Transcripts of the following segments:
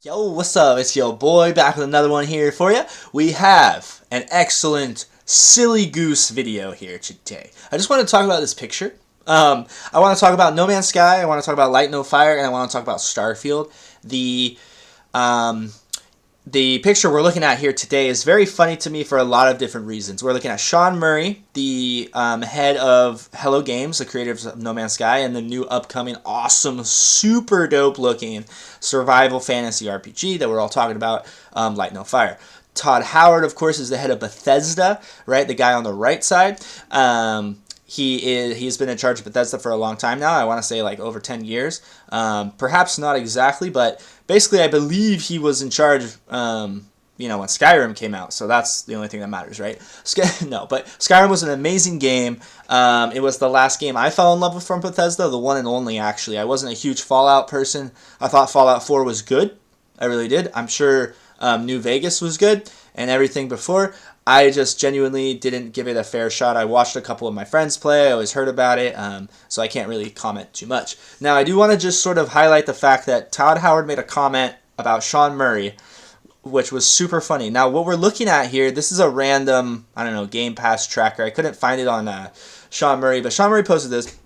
Yo, what's up? It's your boy back with another one here for you. We have an excellent silly goose video here today. I just want to talk about this picture. I want to talk about No Man's Sky. I want to talk about Light No Fire, and I want to talk about Starfield. The um, the picture we're looking at here today is very funny to me for a lot of different reasons. We're looking at Sean Murray, the head of Hello Games, the creators of No Man's Sky, and the new upcoming awesome, super dope looking survival fantasy RPG that we're all talking about, Light No Fire. Todd Howard, of course, is the head of Bethesda, right? The guy on the right side. He's been in charge of Bethesda for a long time now. I want to say like over 10 years. Perhaps not exactly, but basically I believe he was in charge when Skyrim came out. So that's the only thing that matters, right? No, but Skyrim was an amazing game. It was the last game I fell in love with from Bethesda, the one and only actually. I wasn't a huge Fallout person. I thought Fallout 4 was good. I really did. I'm sure New Vegas was good and everything before. I just genuinely didn't give it a fair shot. I watched a couple of my friends play. I always heard about it, so I can't really comment too much. Now, I do want to just sort of highlight the fact that Todd Howard made a comment about Sean Murray, which was super funny. Now, what we're looking at here, this is a random, Game Pass tracker. I couldn't find it on Sean Murray, but Sean Murray posted this,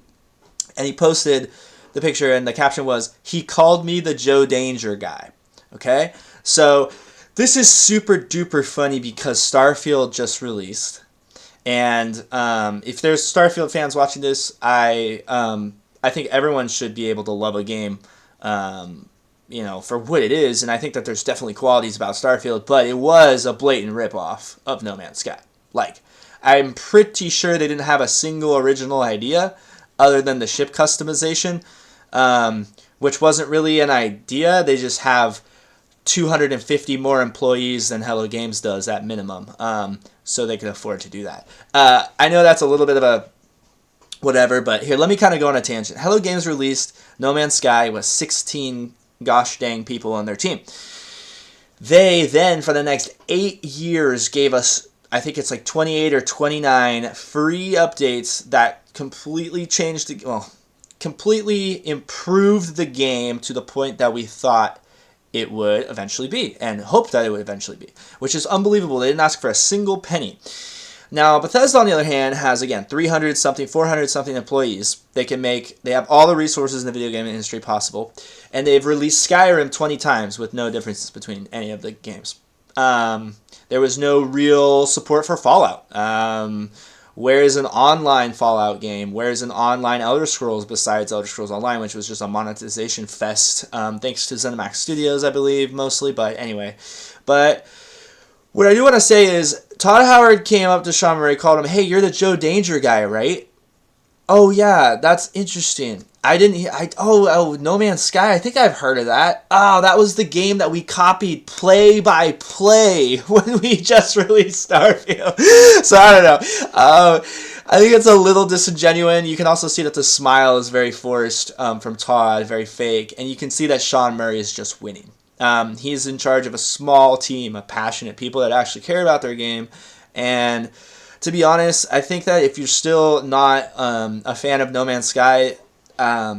and he posted the picture, and the caption was, "He called me the Joe Danger guy." Okay? So this is super duper funny because Starfield just released, and if there's Starfield fans watching this, I think everyone should be able to love a game, for what it is, and I think that there's definitely qualities about Starfield, but it was a blatant ripoff of No Man's Sky. Like, I'm pretty sure they didn't have a single original idea other than the ship customization, which wasn't really an idea. They just have 250 more employees than Hello Games does at minimum, so they can afford to do that. I know that's a little bit of a whatever, but here, let me kind of go on a tangent. Hello Games released No Man's Sky with 16 gosh dang people on their team. They then, for the next 8 years, gave us, I think it's like 28 or 29 free updates that completely completely improved the game to the point that we thought it would eventually be, and hoped that it would eventually be, which is unbelievable. They didn't ask for a single penny. Now, Bethesda, on the other hand, has, again, 300-something, 400-something employees. They have all the resources in the video game industry possible, and they've released Skyrim 20 times with no differences between any of the games. There was no real support for Fallout. Where is an online Fallout game? Where is an online Elder Scrolls besides Elder Scrolls Online, which was just a monetization fest, thanks to ZeniMax Studios, I believe, mostly. But anyway, what I do want to say is Todd Howard came up to Sean Murray, called him, "Hey, you're the Joe Danger guy, right?" "Oh, yeah, that's interesting. No Man's Sky, I think I've heard of that. Oh, that was the game that we copied play by play when we just released Starfield." So I don't know. I think it's a little disingenuous. You can also see that the smile is very forced from Todd, very fake. And you can see that Sean Murray is just winning. He's in charge of a small team of passionate people that actually care about their game. And to be honest, I think that if you're still not a fan of No Man's Sky, I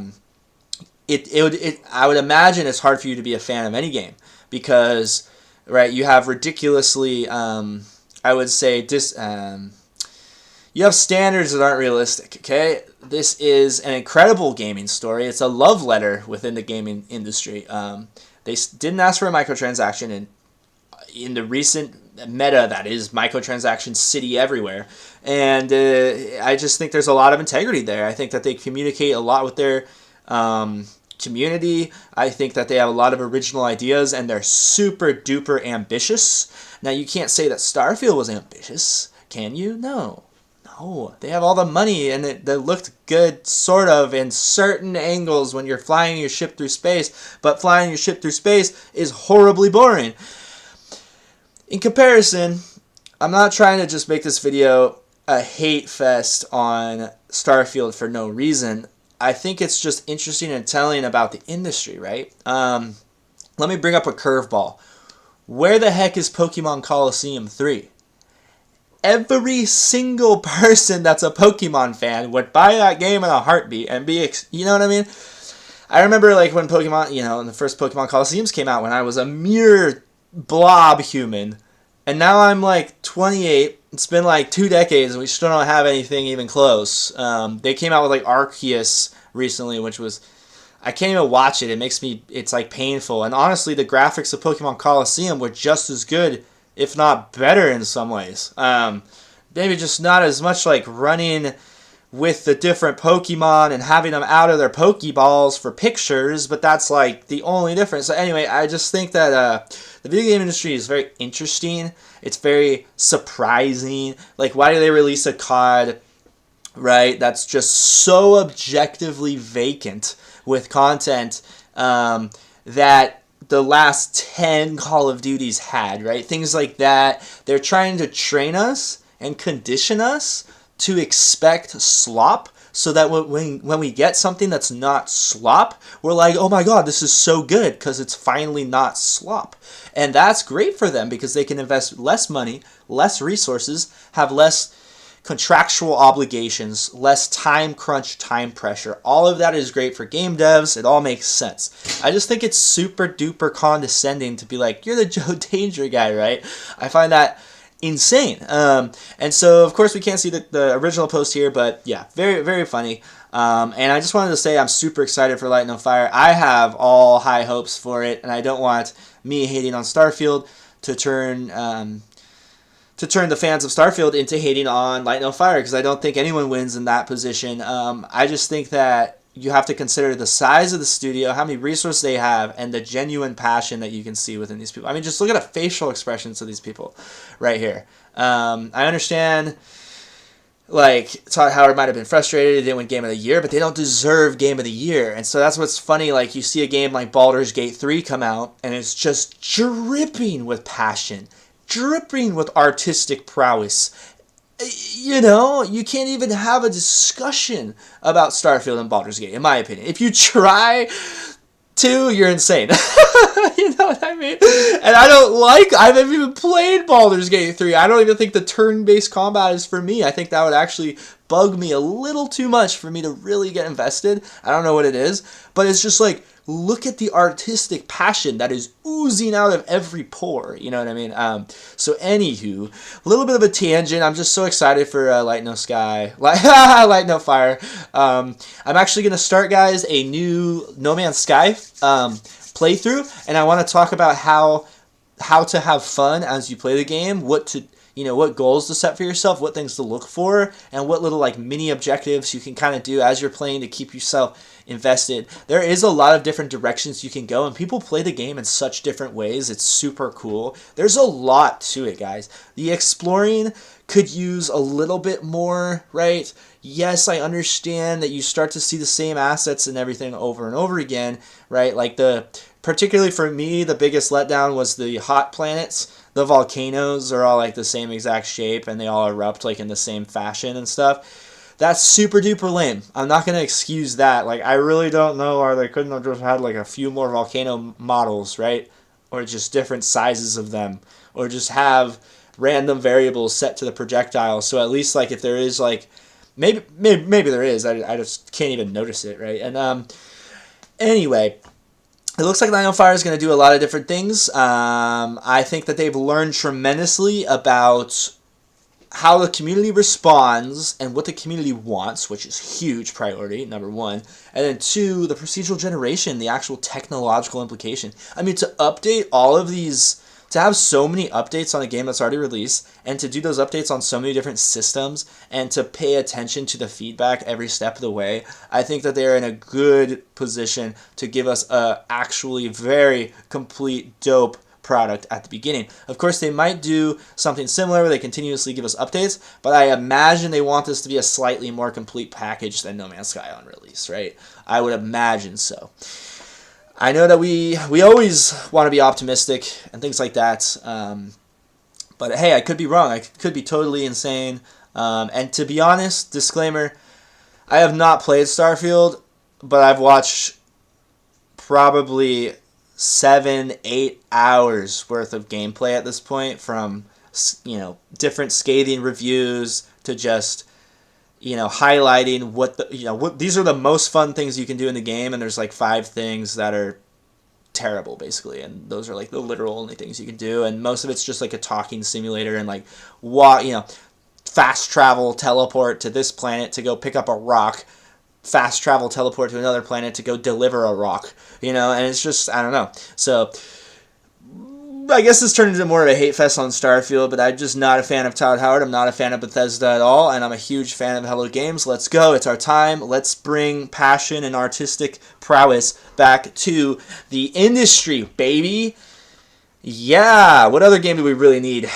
would imagine it's hard for you to be a fan of any game because, right, you have ridiculously, I would say, you have standards that aren't realistic, okay? This is an incredible gaming story. It's a love letter within the gaming industry. They didn't ask for a microtransaction, and in the recent meta that is microtransaction city everywhere, and I just think there's a lot of integrity there. I think that they communicate a lot with their community. I think that they have a lot of original ideas, and they're super duper ambitious. Now, you can't say that Starfield was ambitious, can you? No, they have all the money, and it looked good sort of in certain angles when you're flying your ship through space, but flying your ship through space is horribly boring. In comparison, I'm not trying to just make this video a hate fest on Starfield for no reason. I think it's just interesting and telling about the industry, right? Let me bring up a curveball. Where the heck is Pokemon Coliseum 3? Every single person that's a Pokemon fan would buy that game in a heartbeat and you know what I mean? I remember like when Pokemon, when the first Pokemon Colosseums came out when I was a mere blob human. And now I'm like 28. It's been like 2 decades and we still don't have anything even close. They came out with like Arceus recently, which was, I can't even watch it. It's like painful. And honestly, the graphics of Pokemon Colosseum were just as good, if not better in some ways. Maybe just not as much like running with the different Pokemon and having them out of their Pokeballs for pictures, but that's like the only difference. So anyway, I just think that the video game industry is very interesting. It's very surprising. Like, why do they release a COD, right, that's just so objectively vacant with content that the last 10 Call of Duties had, right? Things like that. They're trying to train us and condition us to expect slop, so that when we get something that's not slop, we're like, oh my god, this is so good because it's finally not slop. And that's great for them because they can invest less money, less resources, have less contractual obligations, less time crunch, time pressure. All of that is great for game devs. It all makes sense. I just think it's super duper condescending to be like, you're the Joe Danger guy, right? I find that insane. And so, of course, we can't see the original post here, but yeah, very, very funny. And I just wanted to say I'm super excited for Light No Fire. I have all high hopes for it, and I don't want me hating on Starfield to turn the fans of Starfield into hating on Light No Fire, because I don't think anyone wins in that position. I just think that you have to consider the size of the studio, how many resources they have, and the genuine passion that you can see within these people. I mean, just look at the facial expressions of these people right here. I understand, like, Todd Howard might have been frustrated he didn't win Game of the Year, but they don't deserve Game of the Year. And so that's what's funny. Like, you see a game like Baldur's Gate 3 come out, and it's just dripping with passion, dripping with artistic prowess. You can't even have a discussion about Starfield and Baldur's Gate, in my opinion. If you try to, you're insane. You know what I mean? And I haven't even played Baldur's Gate 3. I don't even think the turn-based combat is for me. I think that would actually bug me a little too much for me to really get invested. I don't know what it is, but it's just like, look at the artistic passion that is oozing out of every pore. You know what I mean? So anywho, a little bit of a tangent. I'm just so excited for Light No Fire. I'm actually going to start, guys, a new No Man's Sky playthrough, and I want to talk about how to have fun as you play the game, what goals to set for yourself, what things to look for, and what little like mini objectives you can kind of do as you're playing to keep yourself invested. There is a lot of different directions you can go, and people play the game in such different ways. It's super cool. There's a lot to it, guys. The exploring could use a little bit more, right? Yes, I understand that you start to see the same assets and everything over and over again, right? Like particularly for me, the biggest letdown was the hot planets. The volcanoes are all like the same exact shape and they all erupt like in the same fashion and stuff. That's super duper lame. I'm not going to excuse that. Like, I really don't know, or they couldn't have just had like a few more volcano models, right? Or just different sizes of them. Or just have random variables set to the projectile. So at least like if there is like, maybe there is. I just can't even notice it, right? And anyway, it looks like Light No Fire is going to do a lot of different things. I think that they've learned tremendously about how the community responds and what the community wants, which is huge priority, number one. And then two, the procedural generation, the actual technological implication. I mean, to update all of these, to have so many updates on a game that's already released, and to do those updates on so many different systems, and to pay attention to the feedback every step of the way, I think that they're in a good position to give us a actually very complete, dope product at the beginning. Of course, they might do something similar where they continuously give us updates, but I imagine they want this to be a slightly more complete package than No Man's Sky on release, right? I would imagine so. I know that we always want to be optimistic and things like that, but hey, I could be wrong. I could be totally insane. And to be honest, disclaimer, I have not played Starfield, but I've watched probably 7-8 hours worth of gameplay at this point, from different scathing reviews to just highlighting what these are the most fun things you can do in the game, and there's like 5 things that are terrible basically, and those are like the literal only things you can do, and most of it's just like a talking simulator and like fast travel teleport to this planet to go pick up a rock, fast travel teleport to another planet to go deliver a rock, and it's just, I don't know. So I guess this turned into more of a hate fest on Starfield, but I'm just not a fan of Todd Howard. I'm not a fan of Bethesda at all, and I'm a huge fan of Hello Games. Let's go. It's our time. Let's bring passion and artistic prowess back to the industry, baby. Yeah. What other game do we really need?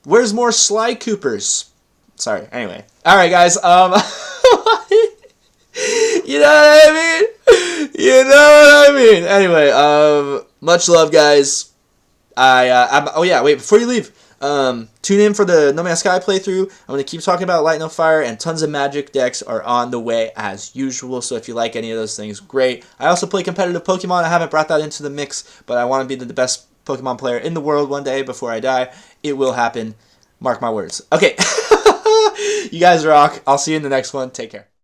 Where's more Sly Coopers? Sorry. Anyway. All right, guys. You know what I mean? Anyway, much love, guys. Before you leave, tune in for the No Man's Sky playthrough. I'm going to keep talking about Light No Fire, and tons of Magic decks are on the way as usual, so if you like any of those things, great. I also play competitive Pokemon. I haven't brought that into the mix, but I want to be the best Pokemon player in the world one day before I die. It will happen. Mark my words. Okay. You guys rock. I'll see you in the next one. Take care.